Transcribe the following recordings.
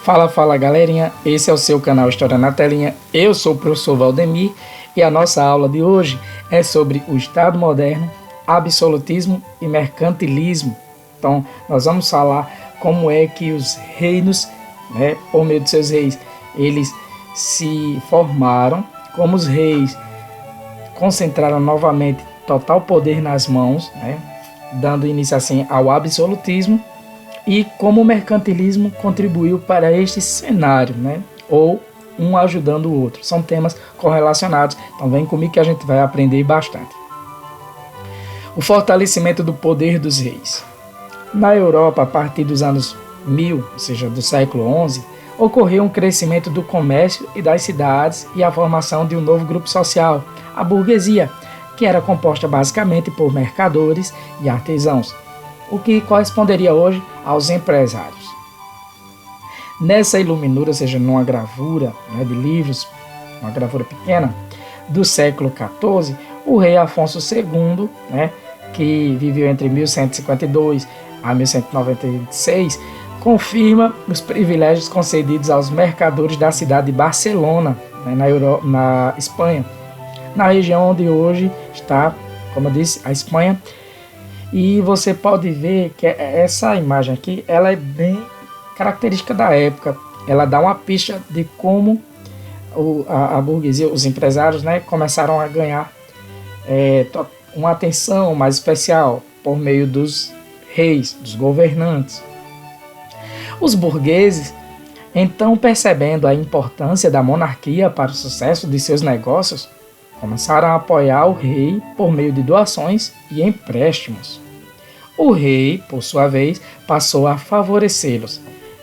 Fala galerinha, esse é o seu canal História na Telinha, eu sou o professor Valdemir e a nossa aula de hoje é sobre o Estado moderno, absolutismo e mercantilismo. Então nós vamos falar como é que os reinos, por meio de seus reis, eles se formaram, como os reis concentraram novamente total poder nas mãos, dando início assim ao absolutismo, e como o mercantilismo contribuiu para este cenário, ou um ajudando o outro. São temas correlacionados, então vem comigo que a gente vai aprender bastante. O fortalecimento do poder dos reis. Na Europa, a partir dos anos 1000, ou seja, do século XI, ocorreu um crescimento do comércio e das cidades e a formação de um novo grupo social, a burguesia, que era composta basicamente por mercadores e artesãos, o que corresponderia hoje aos empresários. Nessa iluminura, ou seja, numa gravura de livros, uma gravura pequena, do século XIV, o rei Afonso II, que viveu entre 1152 a 1196, confirma os privilégios concedidos aos mercadores da cidade de Barcelona, na Espanha, na região onde hoje está, como eu disse, a Espanha. E você pode ver que essa imagem aqui, ela é bem característica da época. Ela dá uma pista de como a burguesia, os empresários, começaram a ganhar uma atenção mais especial por meio dos reis, dos governantes. Os burgueses, então, percebendo a importância da monarquia para o sucesso de seus negócios, começaram a apoiar o rei por meio de doações e empréstimos. O rei, por sua vez, passou a favorecê-los.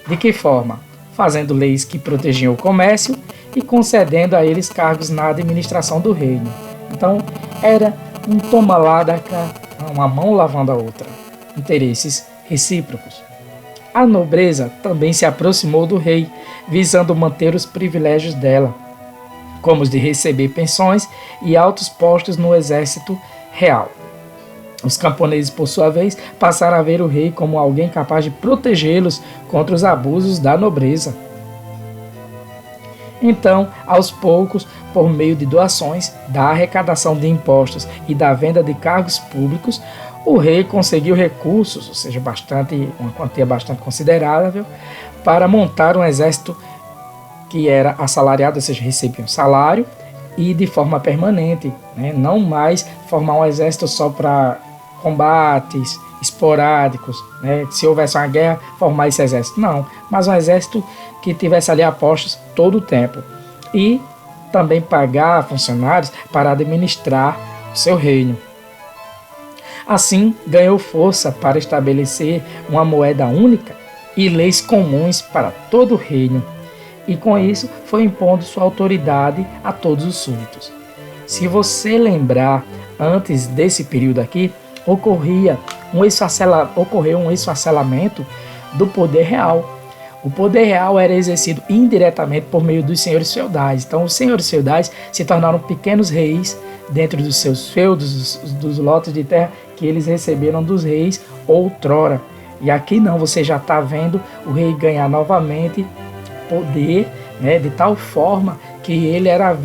De que forma? Fazendo leis que protegiam o comércio e concedendo a eles cargos na administração do reino. Então, era um toma lá da cá, uma mão lavando a outra. Interesses recíprocos. A nobreza também se aproximou do rei, visando manter os privilégios dela, como os de receber pensões e altos postos no exército real. Os camponeses, por sua vez, passaram a ver o rei como alguém capaz de protegê-los contra os abusos da nobreza. Então, aos poucos, por meio de doações, da arrecadação de impostos e da venda de cargos públicos, o rei conseguiu recursos, ou seja, uma quantia bastante considerável, para montar um exército que era assalariado, ou seja, recebia um salário e de forma permanente, não mais formar um exército só para combates esporádicos, se houvesse uma guerra, formar esse exército, não, mas um exército que tivesse ali apostos todo o tempo e também pagar funcionários para administrar o seu reino. Assim, ganhou força para estabelecer uma moeda única e leis comuns para todo o reino, e com isso foi impondo sua autoridade a todos os súditos. Se você lembrar, antes desse período aqui, ocorreu um esfacelamento do poder real. O poder real era exercido indiretamente por meio dos senhores feudais. Então, os senhores feudais se tornaram pequenos reis dentro dos seus feudos, dos lotes de terra que eles receberam dos reis outrora. E aqui não, você já está vendo o rei ganhar novamente poder, de tal forma que ele era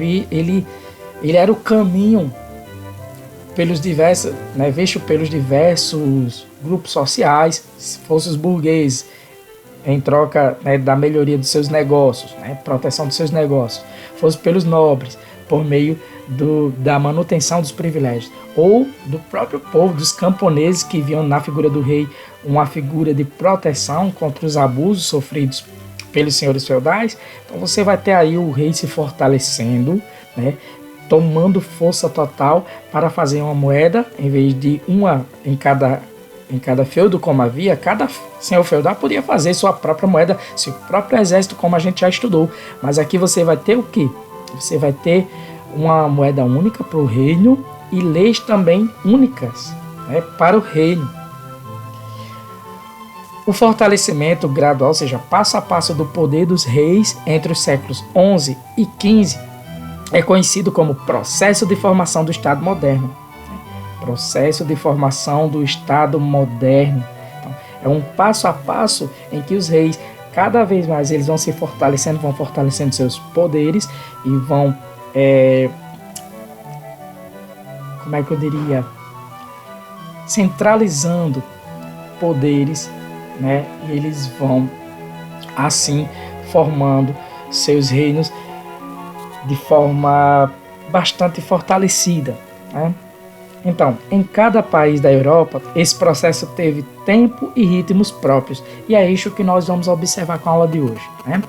o caminho pelos diversos, visto pelos diversos grupos sociais, se fossem os burgueses, em troca da melhoria dos seus negócios, proteção dos seus negócios, fosse pelos nobres, por meio da manutenção dos privilégios, ou do próprio povo, dos camponeses que viam na figura do rei uma figura de proteção contra os abusos sofridos pelos senhores feudais. Então você vai ter aí o rei se fortalecendo, tomando força total para fazer uma moeda, em vez de uma em cada feudo, como havia, cada senhor feudal podia fazer sua própria moeda, seu próprio exército, como a gente já estudou. Mas aqui você vai ter o quê? Você vai ter uma moeda única para o reino e leis também únicas para o reino. O fortalecimento gradual, ou seja, passo a passo do poder dos reis entre os séculos XI e XV, é conhecido como processo de formação do Estado moderno. Processo de formação do Estado moderno. Então, é um passo a passo em que os reis, cada vez mais eles vão se fortalecendo, vão fortalecendo seus poderes e vão, como é que eu diria, centralizando poderes, né? E eles vão assim formando seus reinos de forma bastante fortalecida, né? Então, em cada país da Europa, esse processo teve tempo e ritmos próprios, e é isso que nós vamos observar com a aula de hoje, né?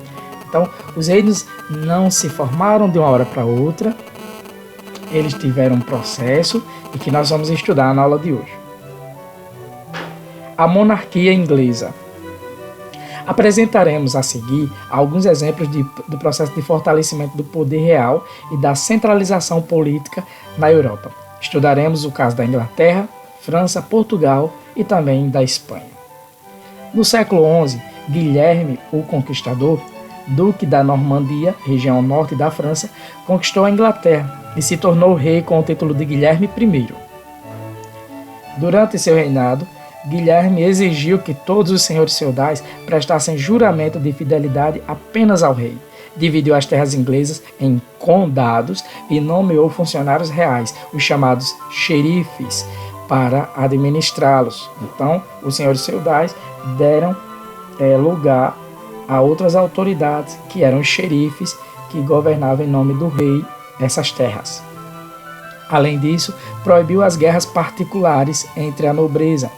Então, os reinos não se formaram de uma hora para outra, eles tiveram um processo e que nós vamos estudar na aula de hoje. A monarquia inglesa. Apresentaremos a seguir alguns exemplos do processo de fortalecimento do poder real e da centralização política na Europa. Estudaremos o caso da Inglaterra, França, Portugal e também da Espanha. No século XI, Guilherme, o Conquistador, duque da Normandia, região norte da França, conquistou a Inglaterra e se tornou rei com o título de Guilherme I. Durante seu reinado, Guilherme exigiu que todos os senhores feudais prestassem juramento de fidelidade apenas ao rei. Dividiu as terras inglesas em condados e nomeou funcionários reais, os chamados xerifes, para administrá-los. Então, os senhores feudais deram lugar a outras autoridades, que eram os xerifes, que governavam em nome do rei essas terras. Além disso, proibiu as guerras particulares entre a nobreza.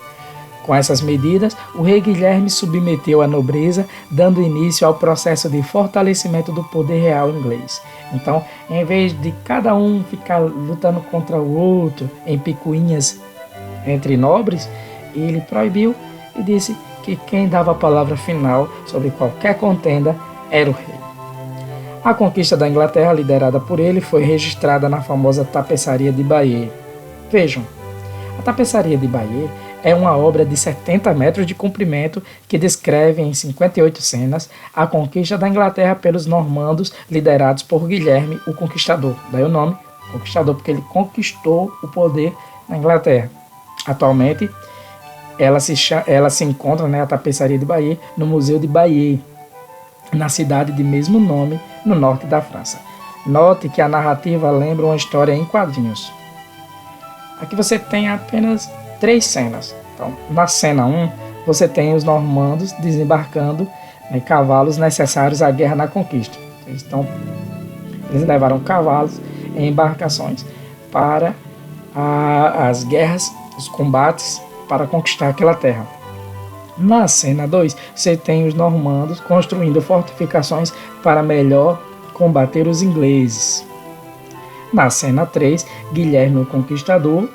Com essas medidas, o rei Guilherme submeteu a nobreza, dando início ao processo de fortalecimento do poder real inglês. Então, em vez de cada um ficar lutando contra o outro em picuinhas entre nobres, ele proibiu e disse que quem dava a palavra final sobre qualquer contenda era o rei. A conquista da Inglaterra, liderada por ele, foi registrada na famosa Tapeçaria de Bayeux. Vejam, a Tapeçaria de Bayeux é uma obra de 70 metros de comprimento que descreve em 58 cenas a conquista da Inglaterra pelos normandos liderados por Guilherme, o Conquistador. Daí o nome, Conquistador, porque ele conquistou o poder na Inglaterra. Atualmente, ela se encontra, a Tapeçaria de Bayeux, no Museu de Bayeux, na cidade de mesmo nome, no norte da França. Note que a narrativa lembra uma história em quadrinhos. Aqui você tem apenas 3 cenas. Então, na cena 1, você tem os normandos desembarcando cavalos necessários à guerra na conquista. Eles levaram cavalos em embarcações para as guerras, os combates para conquistar aquela terra. Na cena 2, você tem os normandos construindo fortificações para melhor combater os ingleses. Na cena 3, Guilherme o Conquistador,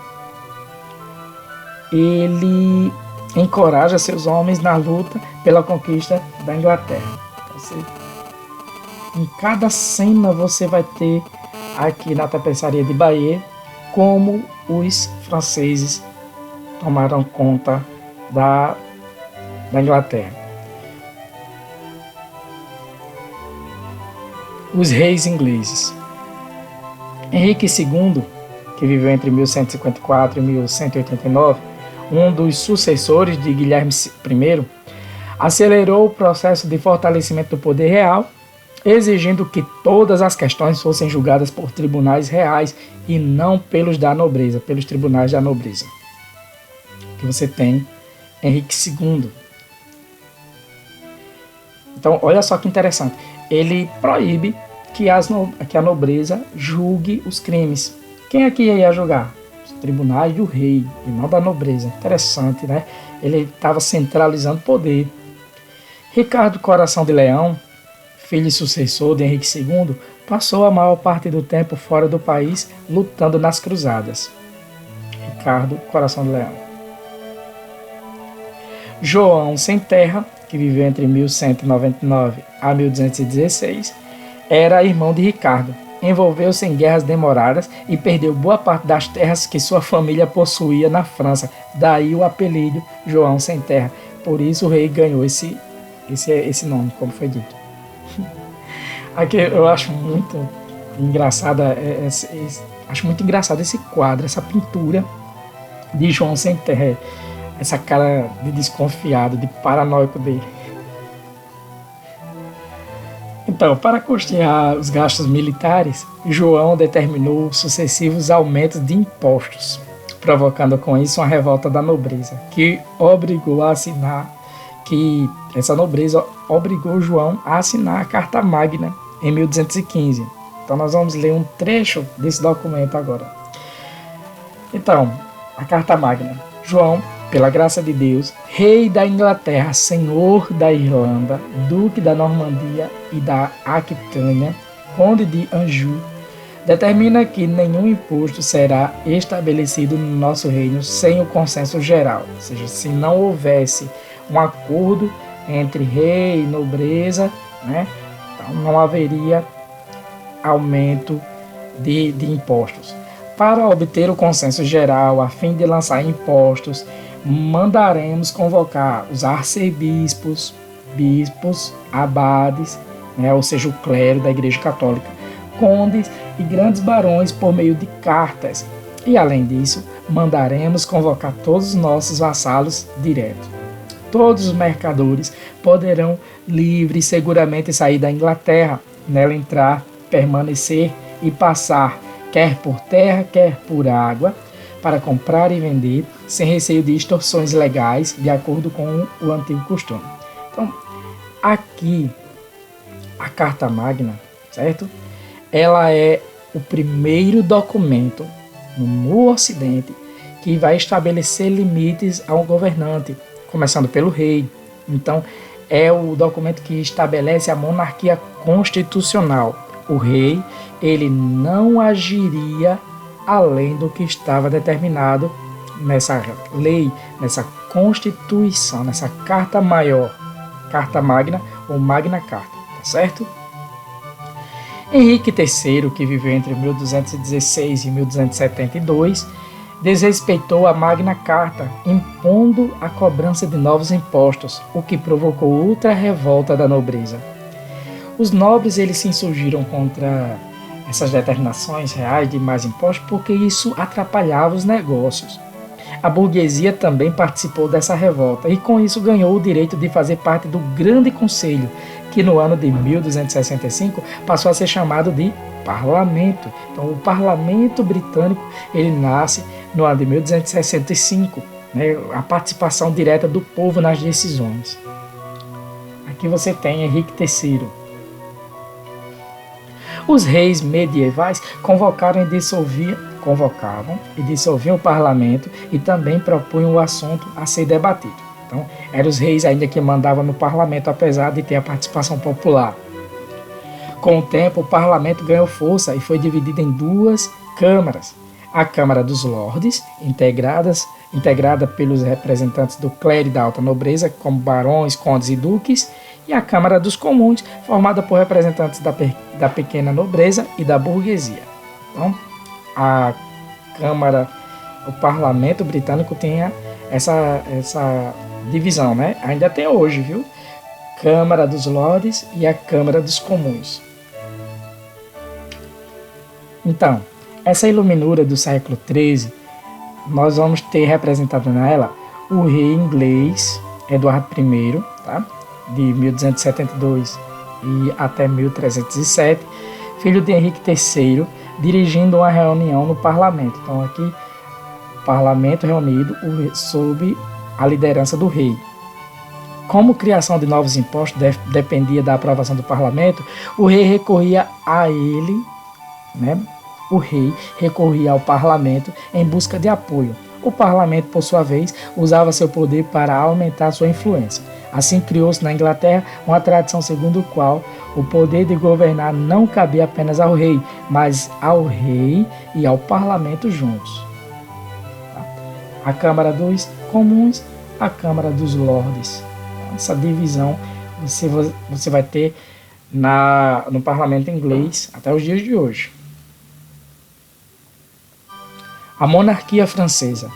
ele encoraja seus homens na luta pela conquista da Inglaterra. Em cada cena você vai ter aqui na Tapeçaria de Bayeux como os franceses tomaram conta da Inglaterra. Os reis ingleses. Henrique II, que viveu entre 1154 e 1189, um dos sucessores de Guilherme I, acelerou o processo de fortalecimento do poder real, exigindo que todas as questões fossem julgadas por tribunais reais e não pelos da nobreza, pelos tribunais da nobreza. Que você tem Henrique II. Então, olha só que interessante. Ele proíbe que a nobreza julgue os crimes. Quem aqui ia julgar? Os tribunais do rei e não da nobreza. Interessante, né? Ele estava centralizando poder. Ricardo Coração de Leão, filho e sucessor de Henrique II, passou a maior parte do tempo fora do país lutando nas cruzadas. Ricardo Coração de Leão. João Sem Terra, que viveu entre 1199 a 1216, era irmão de Ricardo. Envolveu-se em guerras demoradas e perdeu boa parte das terras que sua família possuía na França. Daí o apelido João Sem Terra. Por isso o rei ganhou esse nome, como foi dito. Aqui eu acho muito engraçada, acho muito engraçado esse quadro, essa pintura de João Sem Terra, essa cara de desconfiado, de paranoico dele. Então, para custear os gastos militares, João determinou sucessivos aumentos de impostos, provocando com isso uma revolta da nobreza, que obrigou a assinar, que essa nobreza obrigou João a assinar a Carta Magna em 1215. Então nós vamos ler um trecho desse documento agora. Então, a Carta Magna. João, pela graça de Deus, rei da Inglaterra, senhor da Irlanda, duque da Normandia e da Aquitânia, conde de Anjou, determina que nenhum imposto será estabelecido no nosso reino sem o consenso geral, ou seja, se não houvesse um acordo entre rei e nobreza, né, então não haveria aumento de impostos. Para obter o consenso geral, a fim de lançar impostos, mandaremos convocar os arcebispos, bispos, abades, né, ou seja, o clero da Igreja Católica, condes e grandes barões por meio de cartas. E, além disso, mandaremos convocar todos os nossos vassalos direto. Todos os mercadores poderão livre e seguramente sair da Inglaterra, nela entrar, permanecer e passar, quer por terra, quer por água, para comprar e vender, sem receio de extorsões legais, de acordo com o antigo costume. Então, aqui, a Carta Magna, certo? Ela é o primeiro documento no Ocidente que vai estabelecer limites ao governante, começando pelo rei. Então, é o documento que estabelece a monarquia constitucional. O rei, ele não agiria além do que estava determinado nessa lei, nessa Constituição, nessa Carta Maior, Carta Magna ou Magna Carta, tá certo? Henrique III, que viveu entre 1216 e 1272, desrespeitou a Magna Carta, impondo a cobrança de novos impostos, o que provocou outra revolta da nobreza. Os nobres eles se insurgiram contra essas determinações reais de mais impostos porque isso atrapalhava os negócios. A burguesia também participou dessa revolta e com isso ganhou o direito de fazer parte do Grande Conselho, que no ano de 1265 passou a ser chamado de Parlamento. Então o Parlamento Britânico ele nasce no ano de 1265, né, a participação direta do povo nas decisões. Aqui você tem Henrique III. Os reis medievais convocavam e dissolviam o parlamento e também propunham o assunto a ser debatido. Então, eram os reis ainda que mandavam no parlamento, apesar de ter a participação popular. Com o tempo, o parlamento ganhou força e foi dividido em duas câmaras. A Câmara dos Lordes, integrada pelos representantes do clero e da alta nobreza, como barões, condes e duques, e a Câmara dos Comuns, formada por representantes da pequena nobreza e da burguesia. Então, a Câmara, o Parlamento britânico tinha essa divisão, né? Ainda até hoje, viu? Câmara dos Lordes e a Câmara dos Comuns. Então, essa iluminura do século XIII, nós vamos ter representado nela o rei inglês Eduardo I, tá? De 1272 e até 1307, filho de Henrique III, dirigindo uma reunião no parlamento. Então aqui, o parlamento reunido sob a liderança do rei. Como criação de novos impostos dependia da aprovação do parlamento, o rei recorria a ele, né? O rei recorria ao parlamento em busca de apoio. O parlamento, por sua vez, usava seu poder para aumentar sua influência. Assim criou-se na Inglaterra uma tradição segundo a qual o poder de governar não cabia apenas ao rei, mas ao rei e ao parlamento juntos. A Câmara dos Comuns, a Câmara dos Lordes. Essa divisão você vai ter no parlamento inglês até os dias de hoje. A monarquia francesa.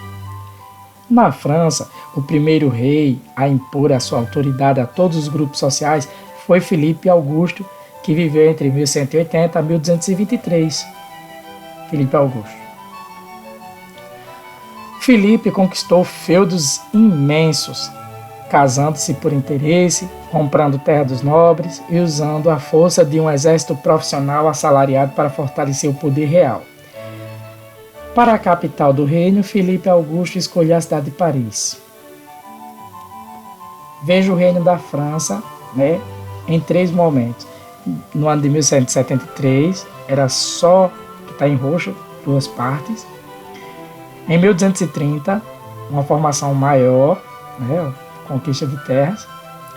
Na França, o primeiro rei a impor a sua autoridade a todos os grupos sociais foi Filipe Augusto, que viveu entre 1180 a 1223. Filipe Augusto. Filipe conquistou feudos imensos, casando-se por interesse comprando terra dos nobres e usando a força de um exército profissional assalariado para fortalecer o poder real. Para a capital do reino, Filipe Augusto escolheu a cidade de Paris. Veja o reino da França, em 3 momentos. No ano de 1173, era só, que está em roxo, 2 partes. Em 1230, uma formação maior, conquista de terras.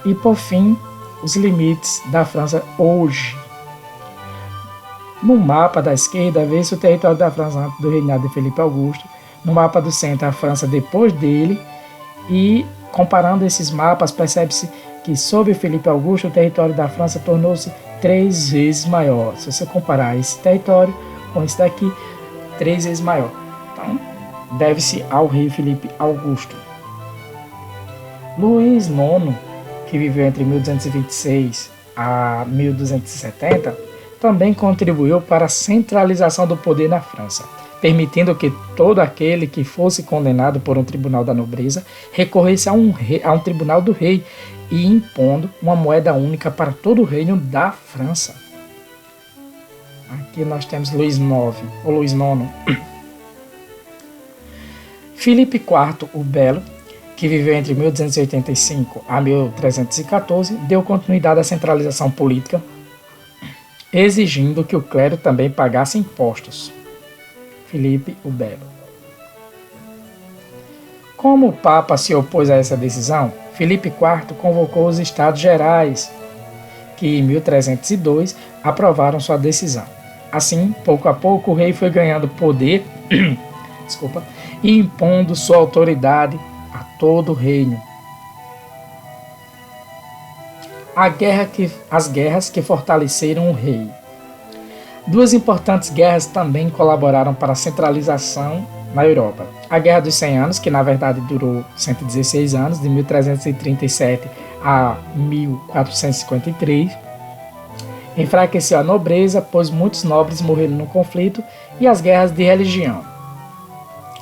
E, por fim, os limites da França hoje. No mapa da esquerda, vê-se o território da França antes do reinado de Filipe Augusto. No mapa do centro, a França depois dele. E, comparando esses mapas, percebe-se que, sob Filipe Augusto, o território da França tornou-se 3 vezes maior. Se você comparar esse território com esse daqui, 3 vezes maior. Então, deve-se ao rei Filipe Augusto. Luís IX, que viveu entre 1226 a 1270, também contribuiu para a centralização do poder na França, permitindo que todo aquele que fosse condenado por um tribunal da nobreza recorresse a um tribunal do rei e impondo uma moeda única para todo o reino da França. Aqui nós temos Luís IX, ou Luís IX. Filipe IV o Belo, que viveu entre 1285 a 1314, deu continuidade à centralização política, exigindo que o clero também pagasse impostos. Filipe o Belo. Como o Papa se opôs a essa decisão, Filipe IV convocou os Estados Gerais, que em 1302 aprovaram sua decisão. Assim, pouco a pouco, o rei foi ganhando poder e impondo sua autoridade a todo o reino. As guerras que fortaleceram o rei. 2 importantes guerras também colaboraram para a centralização na Europa. A Guerra dos 100 Anos, que na verdade durou 116 anos, de 1337 a 1453, enfraqueceu a nobreza, pois muitos nobres morreram no conflito, e as guerras de religião.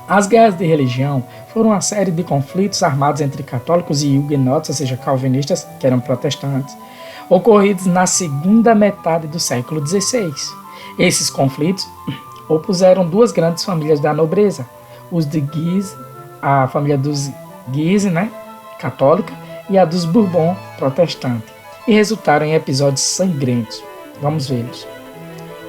As guerras de religião foram uma série de conflitos armados entre católicos e huguenotes, ou seja, calvinistas, que eram protestantes, ocorridos na segunda metade do século XVI. Esses conflitos opuseram 2 grandes famílias da nobreza, os de Guise, a família dos Guise, católica, e a dos Bourbon, protestante, e resultaram em episódios sangrentos. Vamos vê-los.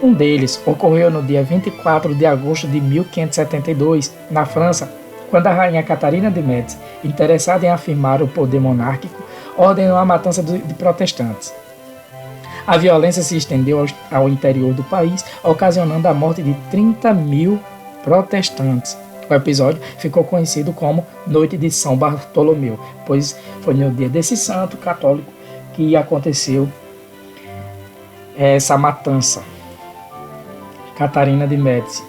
Um deles ocorreu no dia 24 de agosto de 1572, na França, quando a rainha Catarina de Médici, interessada em afirmar o poder monárquico, ordenou a matança de protestantes. A violência se estendeu ao interior do país, ocasionando a morte de 30.000 protestantes. O episódio ficou conhecido como Noite de São Bartolomeu, pois foi no dia desse santo católico que aconteceu essa matança. Catarina de Médici.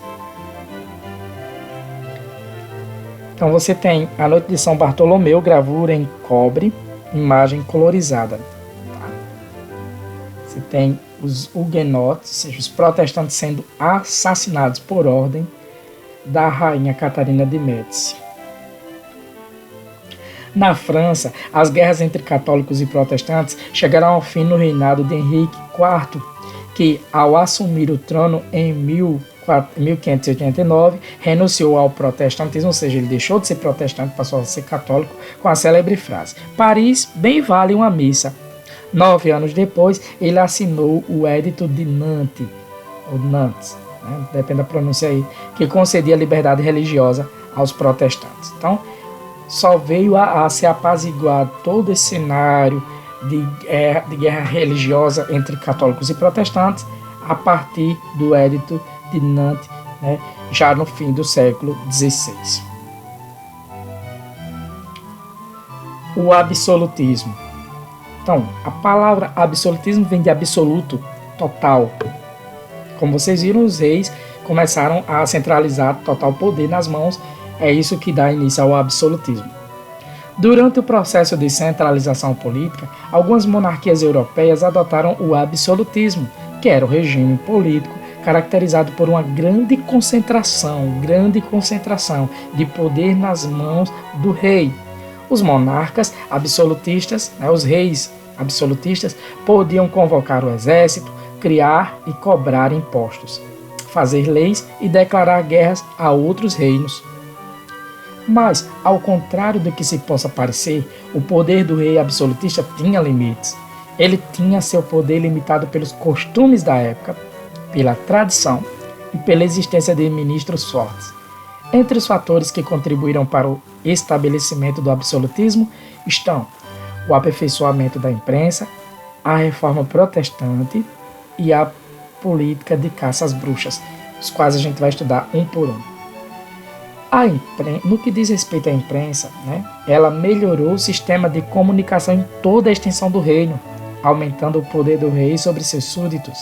Então você tem a Noite de São Bartolomeu, gravura em cobre, imagem colorizada. Você tem os huguenotes, ou seja, os protestantes sendo assassinados por ordem da rainha Catarina de Médici. Na França, as guerras entre católicos e protestantes chegaram ao fim no reinado de Henrique IV, que, ao assumir o trono em 1589, renunciou ao protestantismo, ou seja, ele deixou de ser protestante, passou a ser católico, com a célebre frase: Paris bem vale uma missa. 9 anos depois, ele assinou o Edito de Nantes, ou Nantes, depende da pronúncia aí, que concedia liberdade religiosa aos protestantes. Então, só veio a se apaziguar todo esse cenário de guerra religiosa entre católicos e protestantes a partir do Edito de Nantes, já no fim do século XVI. O absolutismo. Então, a palavra absolutismo vem de absoluto, total. Como vocês viram, os reis começaram a centralizar total poder nas mãos. É isso que dá início ao absolutismo. Durante o processo de centralização política, algumas monarquias europeias adotaram o absolutismo, que era o regime político caracterizado por uma grande concentração de poder nas mãos do rei. Os monarcas absolutistas, os reis absolutistas podiam convocar o exército, criar e cobrar impostos, fazer leis e declarar guerras a outros reinos. Mas, ao contrário do que se possa parecer, o poder do rei absolutista tinha limites. Ele tinha seu poder limitado pelos costumes da época, pela tradição e pela existência de ministros fortes. Entre os fatores que contribuíram para o estabelecimento do absolutismo estão o aperfeiçoamento da imprensa, a reforma protestante e a política de caça às bruxas, os quais a gente vai estudar um por um. No que diz respeito à imprensa, ela melhorou o sistema de comunicação em toda a extensão do reino, aumentando o poder do rei sobre seus súditos.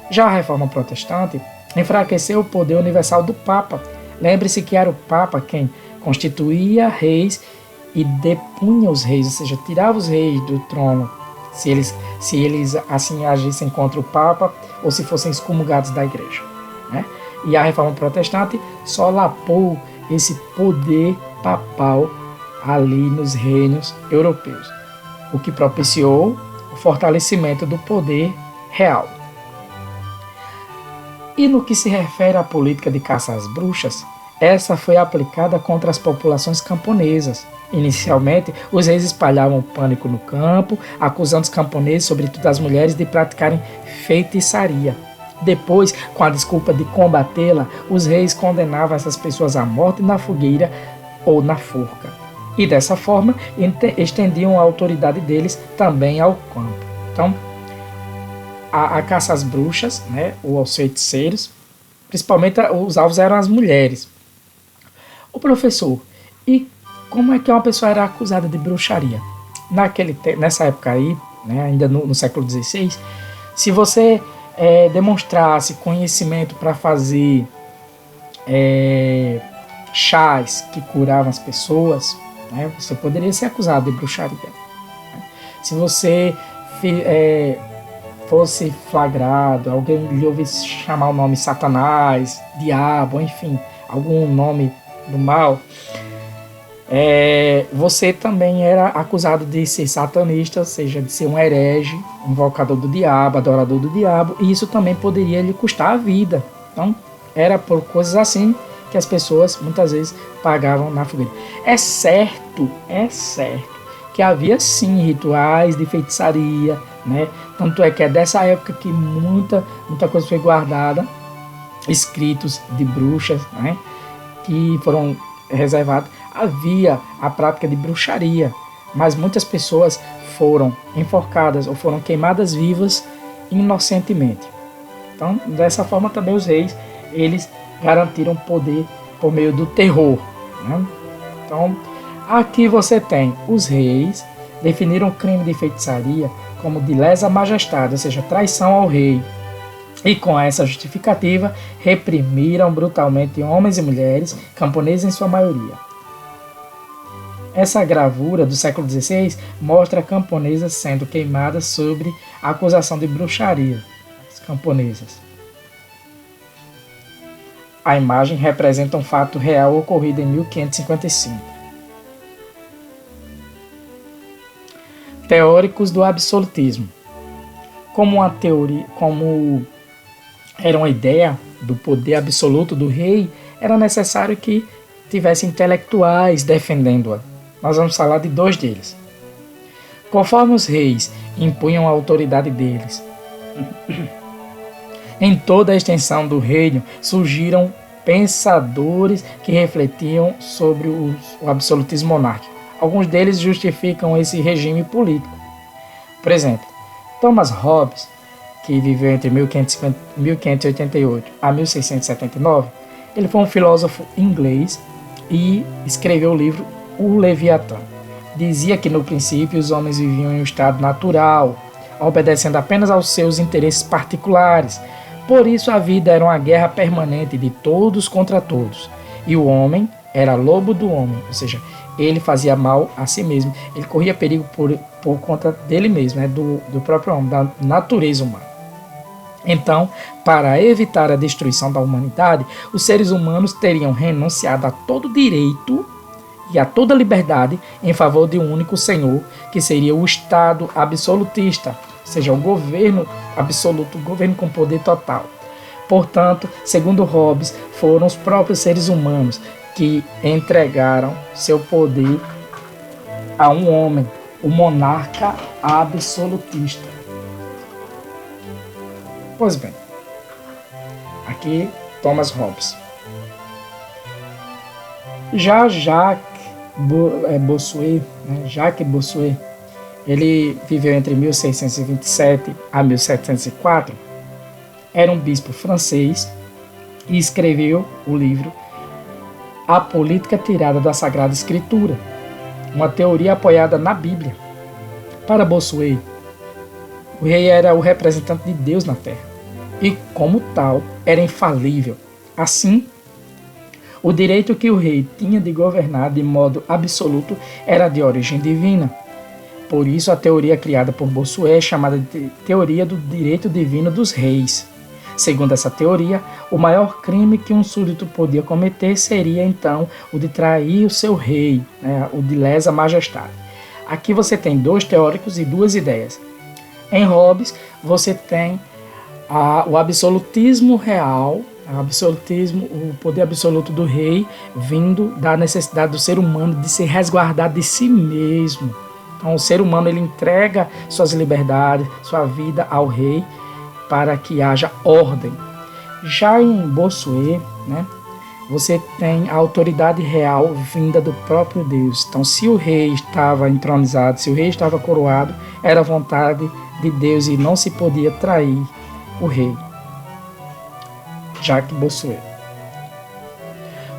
Já a reforma protestante enfraqueceu o poder universal do Papa. Lembre-se que era o Papa quem constituía reis e depunha os reis, ou seja, tirava os reis do trono, se eles assim agissem contra o Papa ou se fossem excomungados da igreja. E a reforma protestante solapou esse poder papal ali nos reinos europeus, o que propiciou o fortalecimento do poder real. E no que se refere à política de caça às bruxas, essa foi aplicada contra as populações camponesas. Inicialmente, os reis espalhavam o pânico no campo, acusando os camponeses, sobretudo as mulheres, de praticarem feitiçaria. Depois, com a desculpa de combatê-la, os reis condenavam essas pessoas à morte na fogueira ou na forca. E dessa forma, estendiam a autoridade deles também ao campo. Então, a caça às bruxas, ou aos feiticeiros, principalmente os alvos eram as mulheres. O professor, e como é que uma pessoa era acusada de bruxaria? Nessa época aí, ainda no século XVI, se você demonstrasse conhecimento para fazer chás que curavam as pessoas, você poderia ser acusado de bruxaria. Se você fosse flagrado, alguém lhe ouvisse chamar o nome Satanás, Diabo, enfim, algum nome do mal, você também era acusado de ser satanista, ou seja, de ser um herege, invocador do diabo, adorador do diabo, e isso também poderia lhe custar a vida. Então, era por coisas assim que as pessoas muitas vezes pagavam na fogueira. É certo que havia sim rituais de feitiçaria, Tanto é que é dessa época que muita coisa foi guardada, escritos de bruxas, que foram reservados. Havia a prática de bruxaria, mas muitas pessoas foram enforcadas ou foram queimadas vivas inocentemente. Então, dessa forma também os reis, eles garantiram poder por meio do terror. Então, aqui você tem os reis definiram o crime de feitiçaria como de lesa majestade, ou seja, traição ao rei. E com essa justificativa, reprimiram brutalmente homens e mulheres, camponeses em sua maioria. Essa gravura do século XVI mostra camponesas sendo queimadas sob a acusação de bruxaria. As camponesas. A imagem representa um fato real ocorrido em 1555. Teóricos do absolutismo. Como era uma ideia do poder absoluto do rei, era necessário que tivesse intelectuais defendendo-a. Nós vamos falar de dois deles. Conforme os reis impunham a autoridade deles, em toda a extensão do reino surgiram pensadores que refletiam sobre o absolutismo monárquico. Alguns deles justificam esse regime político. Por exemplo, Thomas Hobbes, que viveu entre 1588 a 1679, ele foi um filósofo inglês e escreveu o livro O Leviatã. Dizia que no princípio os homens viviam em um estado natural, obedecendo apenas aos seus interesses particulares. Por isso a vida era uma guerra permanente de todos contra todos. E o homem era lobo do homem, ou seja, ele fazia mal a si mesmo. Ele corria perigo por conta dele mesmo, do próprio homem, da natureza humana. Então, para evitar a destruição da humanidade, os seres humanos teriam renunciado a todo direito e a toda liberdade em favor de um único senhor, que seria o Estado absolutista, ou seja, o governo absoluto, o governo com poder total. Portanto, segundo Hobbes, foram os próprios seres humanos que entregaram seu poder a um homem, o monarca absolutista. Pois bem, aqui Thomas Hobbes. Já Jacques Bossuet, ele viveu entre 1627 a 1704, era um bispo francês e escreveu o livro A Política Tirada da Sagrada Escritura, uma teoria apoiada na Bíblia. Para Bossuet, o rei era o representante de Deus na terra e, como tal, era infalível. Assim, o direito que o rei tinha de governar de modo absoluto era de origem divina. Por isso, a teoria criada por Bossuet é chamada de teoria do direito divino dos reis. Segundo essa teoria, o maior crime que um súdito podia cometer seria, então, o de trair o seu rei, o de lesa majestade. Aqui você tem dois teóricos e duas ideias. Em Hobbes, você tem o absolutismo real, o poder absoluto do rei, vindo da necessidade do ser humano de se resguardar de si mesmo. Então, o ser humano ele entrega suas liberdades, sua vida ao rei para que haja ordem. Já em Bossuet, você tem a autoridade real vinda do próprio Deus. Então, se o rei estava entronizado, se o rei estava coroado, era vontade de Deus e não se podia trair o rei. Jacques Bossuet.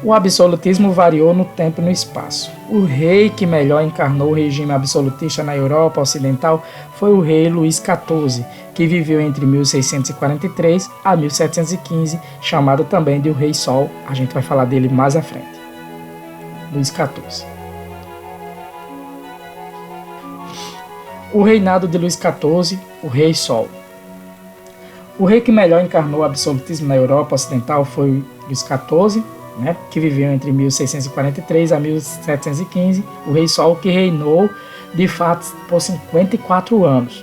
O absolutismo variou no tempo e no espaço. O rei que melhor encarnou o regime absolutista na Europa Ocidental foi o rei Luís XIV, que viveu entre 1643 a 1715, chamado também de o Rei Sol. A gente vai falar dele mais à frente. Luís XIV. O reinado de Luís XIV, o Rei Sol. O rei que melhor encarnou o absolutismo na Europa Ocidental foi Luís XIV, que viveu entre 1643 a 1715, o Rei Sol, que reinou de fato por 54 anos.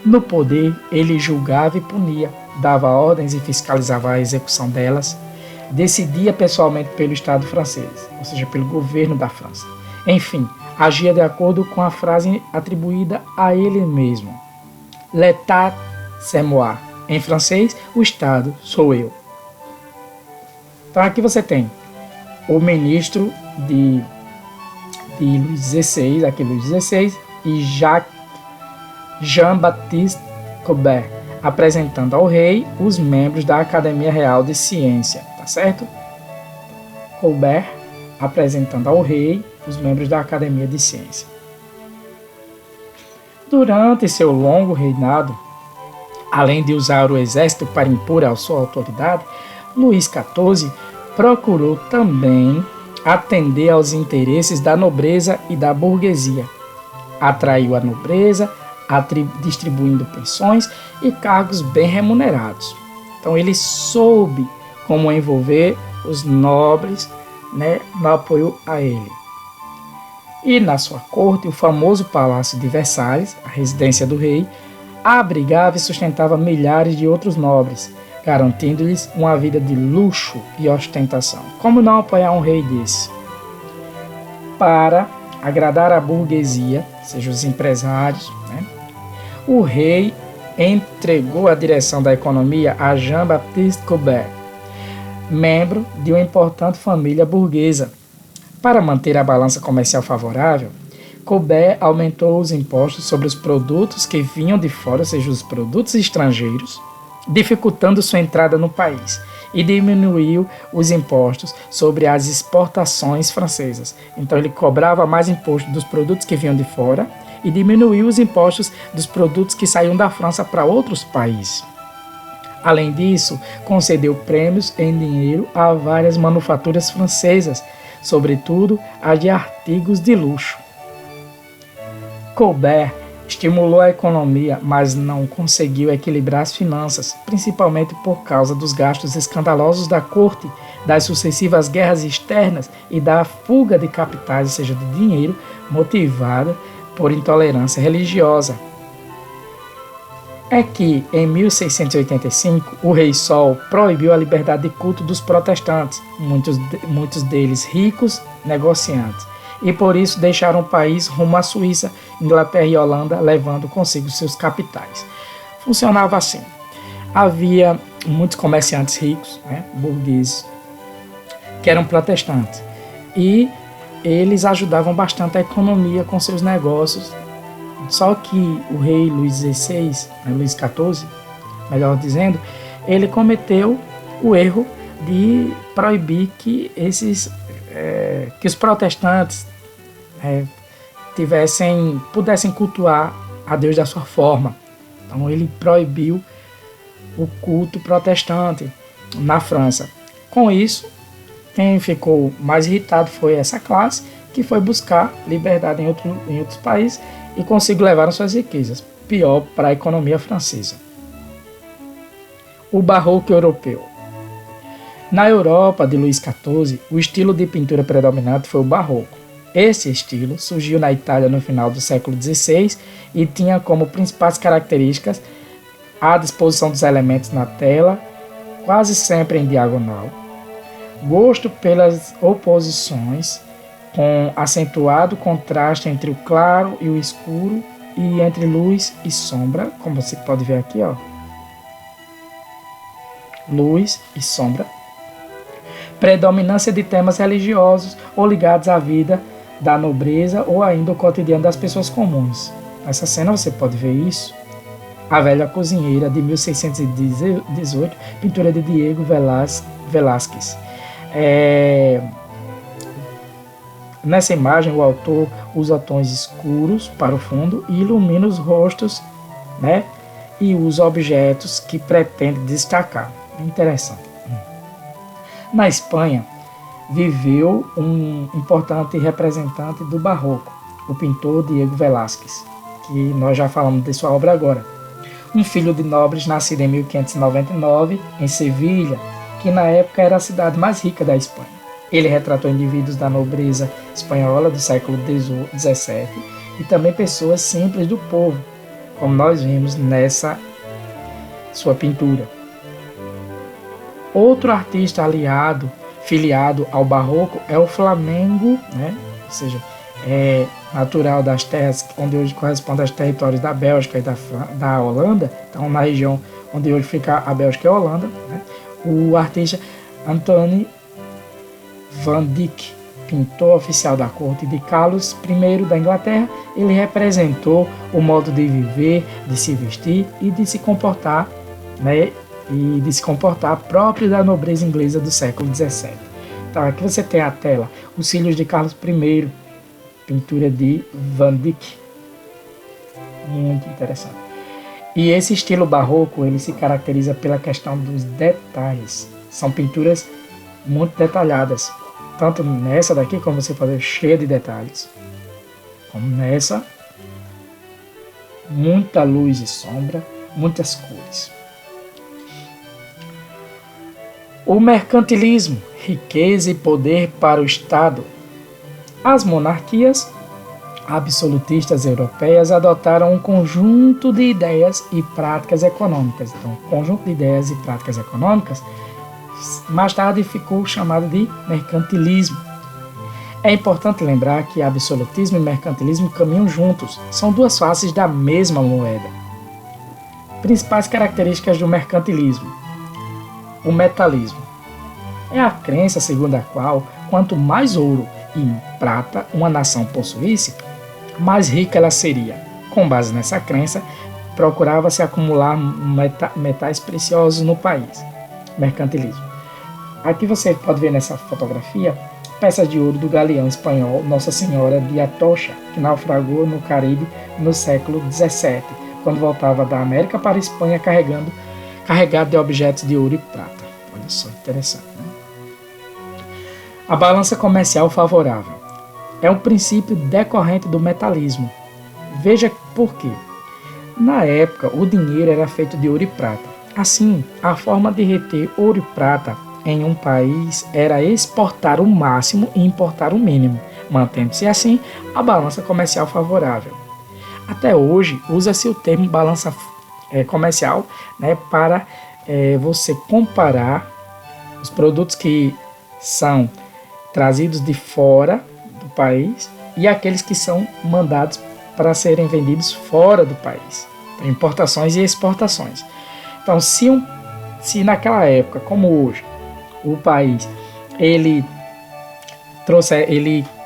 No poder, ele julgava e punia, dava ordens e fiscalizava a execução delas, decidia pessoalmente pelo Estado francês, ou seja, pelo governo da França. Enfim, agia de acordo com a frase atribuída a ele mesmo: L'État, c'est moi. Em francês, o Estado sou eu. Então aqui você tem o ministro de Luís XVI, aqui Luís XVI, e Jean-Baptiste Colbert, apresentando ao rei os membros da Academia Real de Ciência, tá certo? Colbert apresentando ao rei os membros da Academia de Ciência. Durante seu longo reinado, além de usar o exército para impor a sua autoridade, Luís XIV procurou também atender aos interesses da nobreza e da burguesia. Atraiu a nobreza, distribuindo pensões e cargos bem remunerados. Então ele soube como envolver os nobres, no apoio a ele. E na sua corte, o famoso Palácio de Versalhes, a residência do rei, abrigava e sustentava milhares de outros nobres, garantindo-lhes uma vida de luxo e ostentação. Como não apoiar um rei desse? Para agradar a burguesia, seja os empresários, o rei entregou a direção da economia a Jean-Baptiste Colbert, membro de uma importante família burguesa. Para manter a balança comercial favorável, Colbert aumentou os impostos sobre os produtos que vinham de fora, ou seja, os produtos estrangeiros, dificultando sua entrada no país, e diminuiu os impostos sobre as exportações francesas. Então ele cobrava mais imposto dos produtos que vinham de fora e diminuiu os impostos dos produtos que saíam da França para outros países. Além disso, concedeu prêmios em dinheiro a várias manufaturas francesas, sobretudo as de artigos de luxo. Colbert estimulou a economia, mas não conseguiu equilibrar as finanças, principalmente por causa dos gastos escandalosos da corte das sucessivas guerras externas e da fuga de capitais, ou seja, de dinheiro, motivada por intolerância religiosa. É que, em 1685, o Rei Sol proibiu a liberdade de culto dos protestantes, muitos deles ricos negociantes, e por isso deixaram o país rumo à Suíça, Inglaterra e Holanda, levando consigo seus capitais. Funcionava assim: havia muitos comerciantes ricos, burgueses, que eram protestantes, e eles ajudavam bastante a economia com seus negócios. Só que o rei Luís XVI, Luís XIV, melhor dizendo, ele cometeu o erro de proibir que os protestantes pudessem cultuar a Deus da sua forma. Então ele proibiu o culto protestante na França. Com isso, quem ficou mais irritado foi essa classe, que foi buscar liberdade em outros países e conseguiu levar suas riquezas. Pior para a economia francesa. O barroco europeu. Na Europa de Luís XIV, o estilo de pintura predominante foi o barroco. Esse estilo surgiu na Itália no final do século XVI e tinha como principais características a disposição dos elementos na tela, quase sempre em diagonal, gosto pelas oposições, com acentuado contraste entre o claro e o escuro e entre luz e sombra, como você pode ver aqui, luz e sombra. Predominância de temas religiosos ou ligados à vida da nobreza ou ainda o cotidiano das pessoas comuns. Nessa cena você pode ver isso. A Velha Cozinheira, de 1618, pintura de Diego Velázquez. Nessa imagem, o autor usa tons escuros para o fundo e ilumina os rostos, e usa objetos que pretende destacar. Interessante. Na Espanha, viveu um importante representante do barroco, o pintor Diego Velázquez, que nós já falamos de sua obra agora. Um filho de nobres nascido em 1599 em Sevilha, que na época era a cidade mais rica da Espanha. Ele retratou indivíduos da nobreza espanhola do século XVII e também pessoas simples do povo, como nós vimos nessa sua pintura. Outro artista filiado ao barroco é o Flamengo, ou seja, é natural das terras onde hoje corresponde aos territórios da Bélgica e da Holanda, então na região onde hoje fica a Bélgica e a Holanda. O artista Antoine Van Dyck, pintor oficial da corte de Carlos I da Inglaterra, ele representou o modo de viver, de se vestir e de se comportar, próprio da nobreza inglesa do século XVII. Então aqui você tem a tela, os filhos de Carlos I, pintura de Van Dyck. Muito interessante. E esse estilo barroco, ele se caracteriza pela questão dos detalhes. São pinturas muito detalhadas. Tanto nessa daqui, como você pode ver, cheia de detalhes. Como nessa, muita luz e sombra, muitas cores. O mercantilismo, riqueza e poder para o Estado. As monarquias absolutistas europeias adotaram um conjunto de ideias e práticas econômicas. Então, conjunto de ideias e práticas econômicas mais tarde ficou chamado de mercantilismo. É importante lembrar que absolutismo e mercantilismo caminham juntos, são duas faces da mesma moeda. Principais características do mercantilismo. O metalismo. É a crença segundo a qual, quanto mais ouro e prata uma nação possuísse, mais rica ela seria. Com base nessa crença, procurava-se acumular metais preciosos no país. Mercantilismo. Aqui você pode ver nessa fotografia peças de ouro do galeão espanhol Nossa Senhora de Atocha, que naufragou no Caribe no século XVII, quando voltava da América para a Espanha carregado de objetos de ouro e prata. Olha só, interessante, A balança comercial favorável é um princípio decorrente do metalismo. Veja por quê. Na época, o dinheiro era feito de ouro e prata. Assim, a forma de reter ouro e prata em um país era exportar o máximo e importar o mínimo, mantendo-se assim a balança comercial favorável. Até hoje, usa-se o termo balança comercial, né, para você comparar os produtos que são trazidos de fora do país e aqueles que são mandados para serem vendidos fora do país. Então, importações e exportações. Então, se naquela época, como hoje, o país ele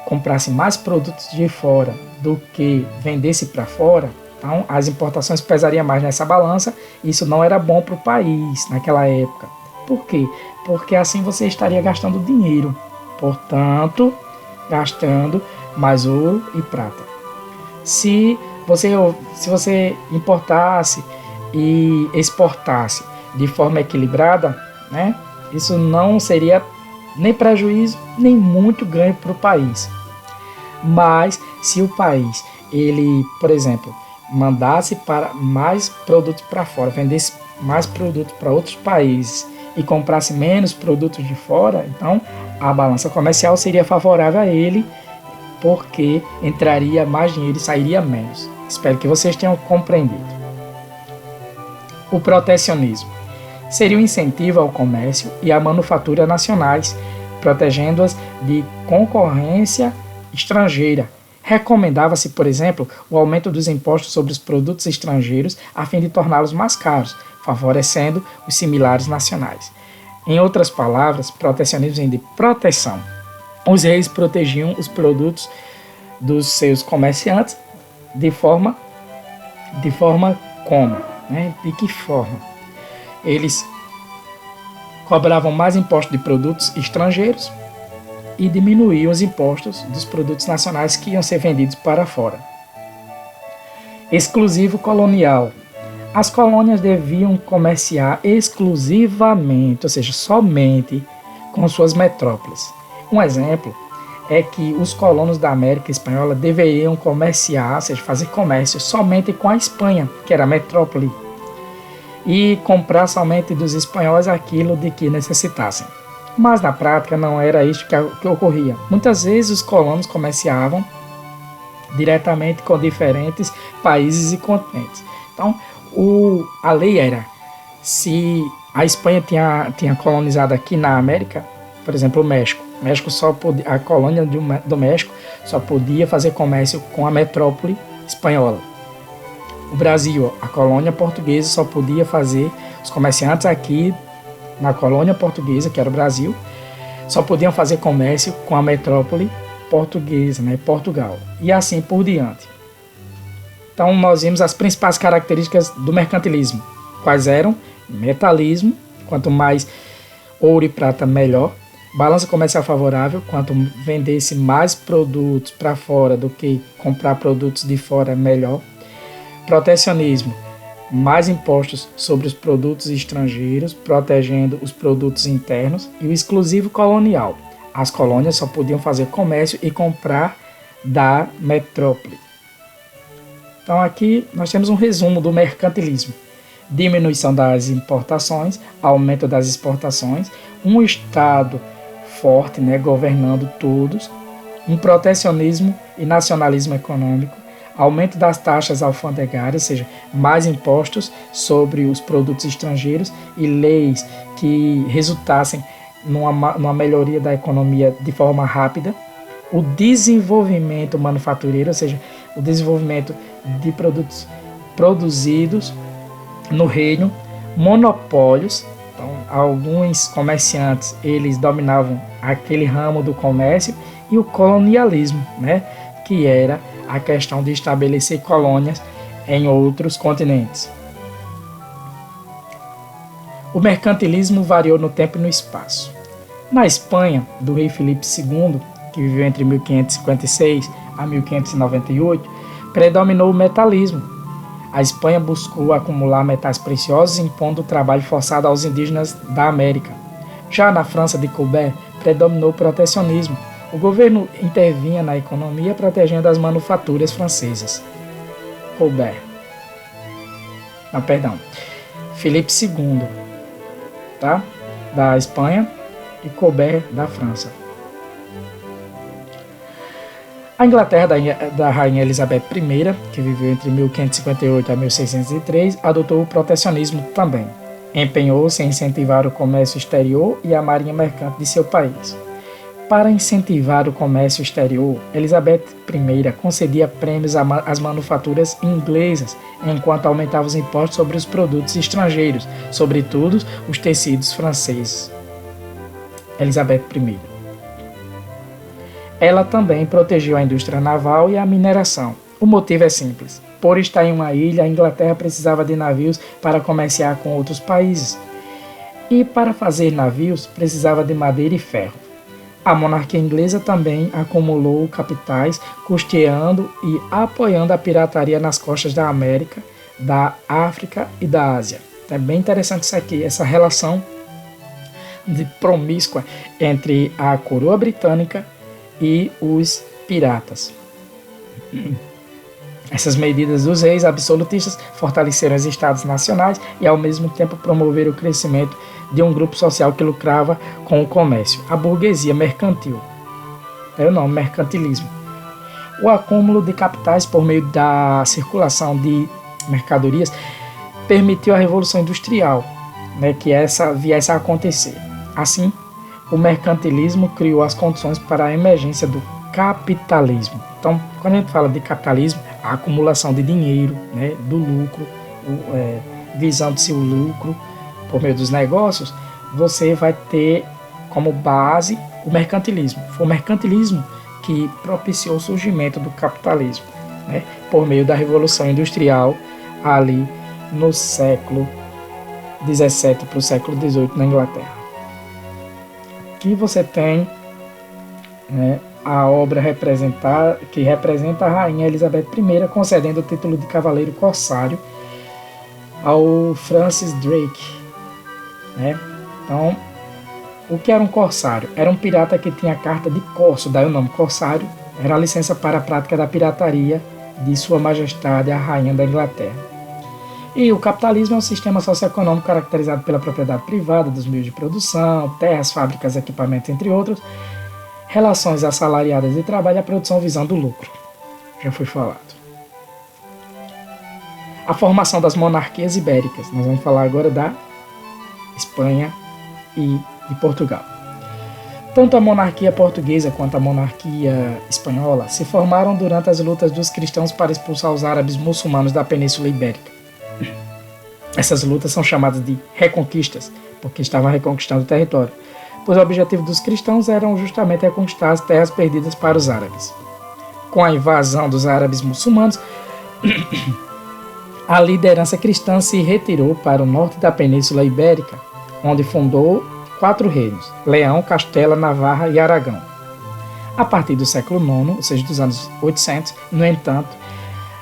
comprasse mais produtos de fora do que vendesse para fora, então as importações pesariam mais nessa balança. Isso não era bom para o país naquela época. Por quê? Porque assim você estaria gastando dinheiro, portanto, gastando mais ouro e prata. Se você importasse e exportasse de forma equilibrada, né, isso não seria nem prejuízo, nem muito ganho para o país. Mas se o país, ele, por exemplo, mandasse para mais produtos para fora, vendesse mais produtos para outros países e comprasse menos produtos de fora, então a balança comercial seria favorável a ele, porque entraria mais dinheiro e sairia menos. Espero que vocês tenham compreendido. O protecionismo seria um incentivo ao comércio e à manufatura nacionais, protegendo-as de concorrência estrangeira. Recomendava-se, por exemplo, o aumento dos impostos sobre os produtos estrangeiros a fim de torná-los mais caros, favorecendo os similares nacionais. Em outras palavras, protecionismo vem de proteção. Os reis protegiam os produtos dos seus comerciantes de forma como? Né? De que forma? Eles cobravam mais impostos de produtos estrangeiros e diminuíam os impostos dos produtos nacionais que iam ser vendidos para fora. Exclusivo colonial. As colônias deviam comerciar exclusivamente, ou seja, somente com suas metrópoles. Um exemplo é que os colonos da América Espanhola deveriam comerciar, ou seja, fazer comércio somente com a Espanha, que era a metrópole, e comprar somente dos espanhóis aquilo de que necessitassem. Mas na prática não era isso que ocorria. Muitas vezes os colonos comerciavam diretamente com diferentes países e continentes. Então a lei era, se a Espanha tinha colonizado aqui na América, por exemplo, o México só podia, a colônia do México só podia fazer comércio com a metrópole espanhola. O Brasil, a colônia portuguesa, só podia fazer, os comerciantes aqui na colônia portuguesa, que era o Brasil, só podiam fazer comércio com a metrópole portuguesa, né, Portugal, e assim por diante. Então nós vimos as principais características do mercantilismo. Quais eram? Metalismo, quanto mais ouro e prata, melhor. Balança comercial favorável, quanto vendesse mais produtos para fora do que comprar produtos de fora, melhor. Protecionismo, mais impostos sobre os produtos estrangeiros, protegendo os produtos internos. E o exclusivo colonial, as colônias só podiam fazer comércio e comprar da metrópole. Então aqui nós temos um resumo do mercantilismo. Diminuição das importações, aumento das exportações, um Estado forte, né, governando todos, um protecionismo e nacionalismo econômico, aumento das taxas alfandegárias, ou seja, mais impostos sobre os produtos estrangeiros e leis que resultassem numa melhoria da economia de forma rápida, o desenvolvimento manufatureiro, ou seja, o desenvolvimento de produtos produzidos no reino, monopólios. Então, alguns comerciantes, eles dominavam aquele ramo do comércio, e o colonialismo, né, que era a questão de estabelecer colônias em outros continentes. O mercantilismo variou no tempo e no espaço. Na Espanha, do rei Filipe II, que viveu entre 1556 a 1598, predominou o metalismo. A Espanha buscou acumular metais preciosos, impondo o trabalho forçado aos indígenas da América. Já na França de Colbert, predominou o protecionismo. O governo intervinha na economia, protegendo as manufaturas francesas. Filipe II, tá? Da Espanha, e Colbert da França. A Inglaterra da Rainha Elizabeth I, que viveu entre 1558 a 1603, adotou o protecionismo também. Empenhou-se em incentivar o comércio exterior e a marinha mercante de seu país. Para incentivar o comércio exterior, Elizabeth I concedia prêmios às manufaturas inglesas, enquanto aumentava os impostos sobre os produtos estrangeiros, sobretudo os tecidos franceses. Elizabeth I. Ela também protegeu a indústria naval e a mineração. O motivo é simples. Por estar em uma ilha, a Inglaterra precisava de navios para comerciar com outros países. E para fazer navios, precisava de madeira e ferro. A monarquia inglesa também acumulou capitais, custeando e apoiando a pirataria nas costas da América, da África e da Ásia. É bem interessante isso aqui, essa relação de promíscua entre a coroa britânica e os piratas. Essas medidas dos reis absolutistas fortaleceram os estados nacionais e, ao mesmo tempo, promoveram o crescimento de um grupo social que lucrava com o comércio, a burguesia mercantil. É o nome, mercantilismo. O acúmulo de capitais por meio da circulação de mercadorias permitiu a Revolução Industrial, que essa viesse a acontecer. Assim, o mercantilismo criou as condições para a emergência do capitalismo. Então, quando a gente fala de capitalismo, a acumulação de dinheiro, do lucro, visando-se o lucro por meio dos negócios, você vai ter como base o mercantilismo. Foi o mercantilismo que propiciou o surgimento do capitalismo, por meio da Revolução Industrial, ali no século XVII para o século XVIII na Inglaterra. Aqui você tem a obra que representa a Rainha Elizabeth I concedendo o título de Cavaleiro Corsário ao Francis Drake. Então, o que era um corsário? Era um pirata que tinha carta de corso, daí o nome corsário, era a licença para a prática da pirataria de Sua Majestade a Rainha da Inglaterra. E o capitalismo é um sistema socioeconômico caracterizado pela propriedade privada dos meios de produção, terras, fábricas, equipamentos, entre outros, relações assalariadas de trabalho e a produção visando o lucro. Já foi falado. A formação das monarquias ibéricas. Nós vamos falar agora da Espanha e de Portugal. Tanto a monarquia portuguesa quanto a monarquia espanhola se formaram durante as lutas dos cristãos para expulsar os árabes muçulmanos da Península Ibérica. Essas lutas são chamadas de reconquistas, porque estavam reconquistando o território, pois o objetivo dos cristãos era justamente reconquistar as terras perdidas para os árabes. Com a invasão dos árabes muçulmanos, a liderança cristã se retirou para o norte da Península Ibérica, onde fundou 4 reinos: Leão, Castela, Navarra e Aragão. A partir do século IX, ou seja, dos anos 800, no entanto,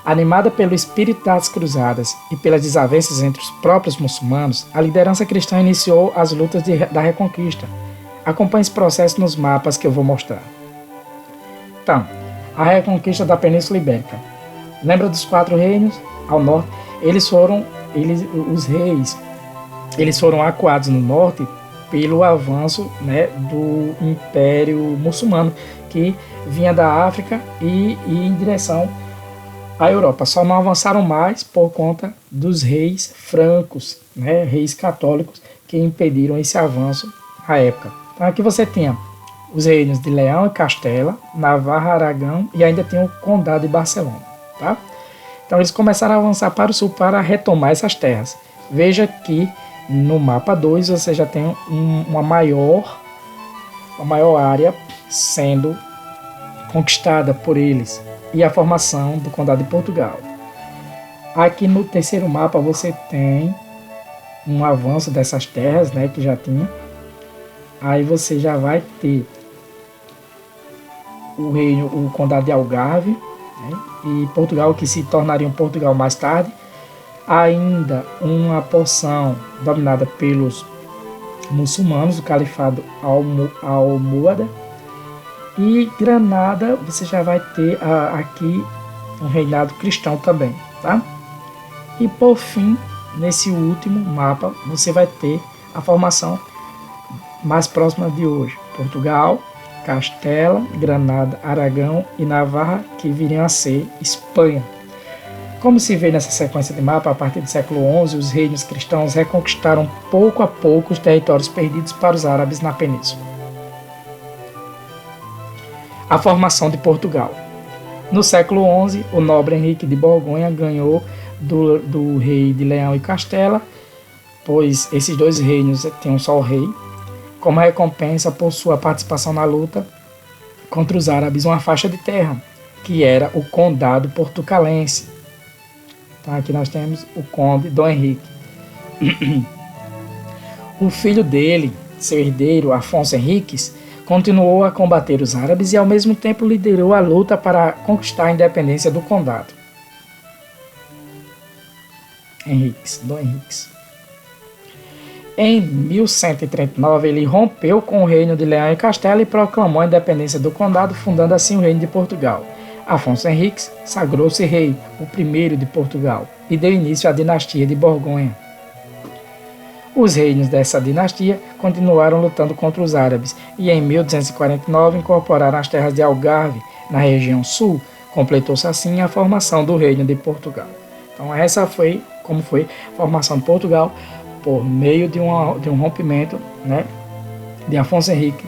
animada pelo espírito das cruzadas e pelas desavenças entre os próprios muçulmanos, a liderança cristã iniciou as lutas da reconquista. Acompanhe esse processo nos mapas que eu vou mostrar. Então, a reconquista da Península Ibérica. Lembra dos 4 reinos ao norte? Os reis foram acuados no norte pelo avanço do Império Muçulmano, que vinha da África e em direção à Europa. Só não avançaram mais por conta dos reis francos, reis católicos, que impediram esse avanço à época. Então aqui você tinha os reinos de Leão e Castela, Navarra, Aragão e ainda tinha o Condado de Barcelona. Tá? Então eles começaram a avançar para o sul para retomar essas terras. Veja que no mapa 2 você já tem uma maior área sendo conquistada por eles e a formação do Condado de Portugal. Aqui no terceiro mapa você tem um avanço dessas terras, que já tinha. Aí você já vai ter o Condado de Algarve, e Portugal, que se tornaria um Portugal mais tarde. Ainda uma porção dominada pelos muçulmanos, o Califado Almohade. E Granada, você já vai ter aqui um reinado cristão também, tá? E por fim, nesse último mapa, você vai ter a formação mais próximas de hoje: Portugal, Castela, Granada, Aragão e Navarra, que viriam a ser Espanha. Como se vê nessa sequência de mapa, a partir do século XI, os reinos cristãos reconquistaram pouco a pouco os territórios perdidos para os árabes na península. A formação de Portugal. No século XI, o nobre Henrique de Borgonha ganhou do rei de Leão e Castela, pois esses dois reinos têm um só rei, como recompensa por sua participação na luta contra os árabes, uma faixa de terra, que era o Condado Portucalense. Então aqui nós temos o conde Dom Henrique. O filho dele, seu herdeiro, Afonso Henriques, continuou a combater os árabes e ao mesmo tempo liderou a luta para conquistar a independência do condado. Dom Henriques. Em 1139, ele rompeu com o reino de Leão e Castela e proclamou a independência do condado, fundando assim o reino de Portugal. Afonso Henriques sagrou-se rei, o primeiro de Portugal, e deu início à dinastia de Borgonha. Os reinos dessa dinastia continuaram lutando contra os árabes e em 1249 incorporaram as terras de Algarve, na região sul. Completou-se assim a formação do reino de Portugal. Então essa foi como foi a formação de Portugal por meio de um rompimento, né, de Afonso Henrique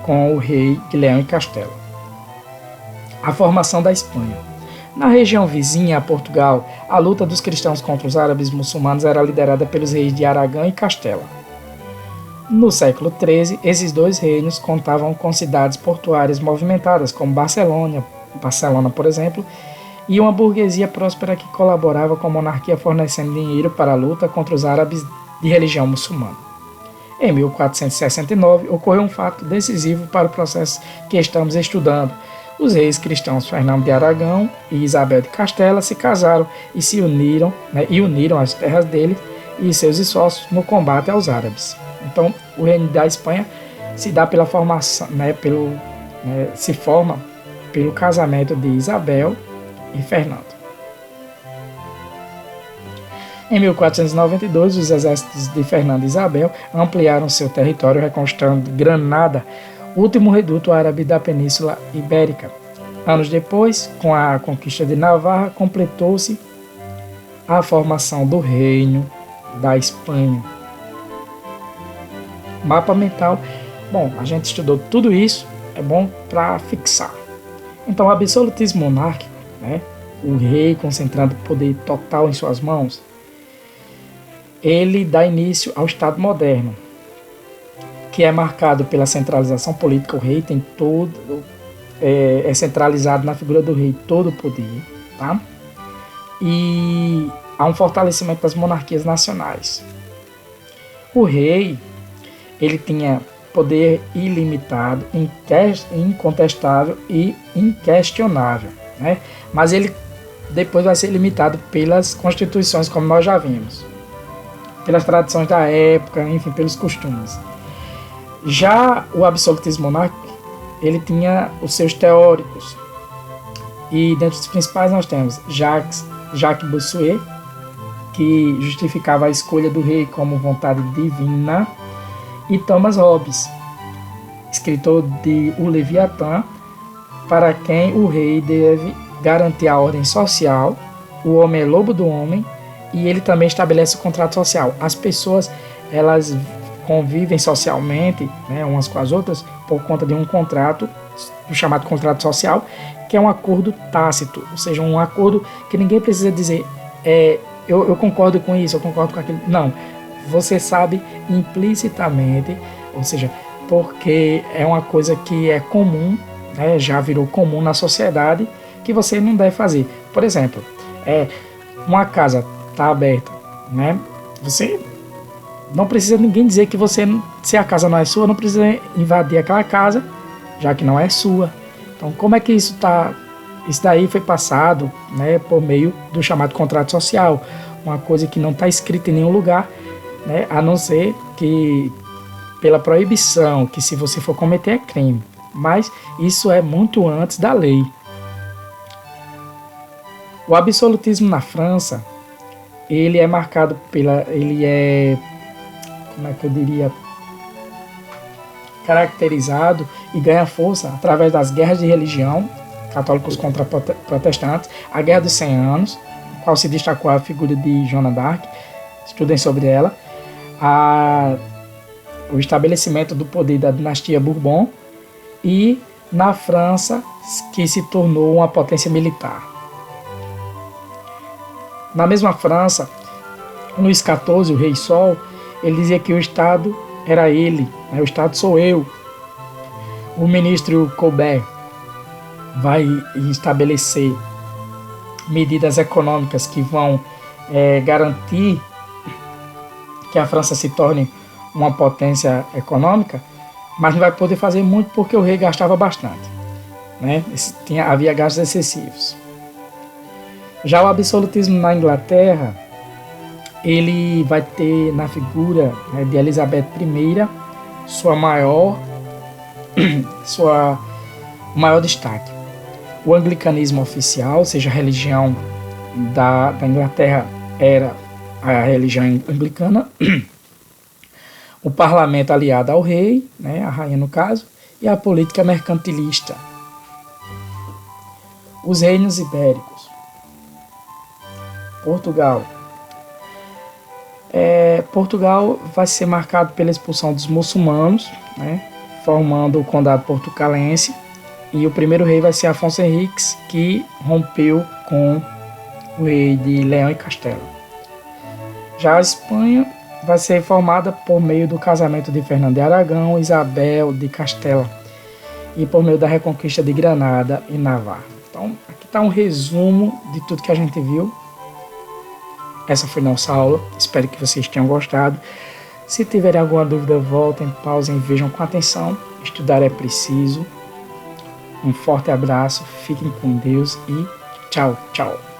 com o rei de Leão e Castela. A formação da Espanha. Na região vizinha a Portugal, a luta dos cristãos contra os árabes muçulmanos era liderada pelos reis de Aragão e Castela. No século XIII, esses dois reinos contavam com cidades portuárias movimentadas, como Barcelona, por exemplo, e uma burguesia próspera que colaborava com a monarquia fornecendo dinheiro para a luta contra os árabes de religião muçulmana. Em 1469, ocorreu um fato decisivo para o processo que estamos estudando. Os reis cristãos Fernando de Aragão e Isabel de Castela se casaram e se uniram, uniram as terras deles e seus esforços no combate aos árabes. Então, o reino da Espanha se dá pela formação, se forma pelo casamento de Isabel e Fernando. Em 1492, os exércitos de Fernando e Isabel ampliaram seu território, reconquistando Granada, último reduto árabe da Península Ibérica. Anos depois, com a conquista de Navarra, completou-se a formação do Reino da Espanha. Mapa mental. Bom, a gente estudou tudo isso, é bom para fixar. Então, o absolutismo monárquico, o rei concentrando poder total em suas mãos, ele dá início ao Estado moderno, que é marcado pela centralização política. O rei tem é centralizado na figura do rei todo o poder, tá? E há um fortalecimento das monarquias nacionais. O rei, ele tinha poder ilimitado, incontestável e inquestionável, Mas ele depois vai ser limitado pelas constituições, como nós já vimos, pelas tradições da época, enfim, pelos costumes. Já o absolutismo monárquico, ele tinha os seus teóricos, e dentre os principais nós temos Jacques Bossuet, que justificava a escolha do rei como vontade divina, e Thomas Hobbes, escritor de O Leviatã, para quem o rei deve garantir a ordem social, o homem é lobo do homem, e ele também estabelece o contrato social. As pessoas, elas convivem socialmente, umas com as outras, por conta de um contrato, o chamado contrato social, que é um acordo tácito, ou seja, um acordo que ninguém precisa dizer, eu concordo com isso, eu concordo com aquilo. Não, você sabe implicitamente, ou seja, porque é uma coisa que é comum, já virou comum na sociedade, que você não deve fazer. Por exemplo, uma casa está aberta, Você não precisa ninguém dizer que se a casa não é sua, não precisa invadir aquela casa, já que não é sua. Então, como é que isso daí foi passado, por meio do chamado contrato social, uma coisa que não está escrita em nenhum lugar, a não ser que pela proibição, que se você for cometer é crime. Mas isso é muito antes da lei. O absolutismo na França, ele é marcado como é que eu diria? caracterizado e ganha força através das guerras de religião, católicos contra protestantes, a Guerra dos 100 Anos, no qual se destacou a figura de Joana d'Arc, estudem sobre ela, o estabelecimento do poder da dinastia Bourbon e na França, que se tornou uma potência militar. Na mesma França, Luís XIV, o Rei Sol, ele dizia que o Estado era ele, né? O Estado sou eu. O ministro Colbert vai estabelecer medidas econômicas que vão garantir que a França se torne uma potência econômica, mas não vai poder fazer muito porque o rei gastava bastante, né? Havia gastos excessivos. Já o absolutismo na Inglaterra, ele vai ter na figura, né, de Elizabeth I maior destaque. O anglicanismo oficial, ou seja, a religião da Inglaterra era a religião anglicana, o parlamento aliado ao rei, né, a rainha no caso, e a política mercantilista. Os reinos ibéricos. Portugal. Portugal vai ser marcado pela expulsão dos muçulmanos, né, formando o condado portucalense, e o primeiro rei vai ser Afonso Henriques, que rompeu com o rei de Leão e Castela. Já a Espanha vai ser formada por meio do casamento de Fernando de Aragão e Isabel de Castela, e por meio da reconquista de Granada e Navarra. Então, aqui está um resumo de tudo que a gente viu. Essa foi nossa aula, espero que vocês tenham gostado. Se tiverem alguma dúvida, voltem, pausem e vejam com atenção. Estudar é preciso. Um forte abraço, fiquem com Deus e tchau, tchau.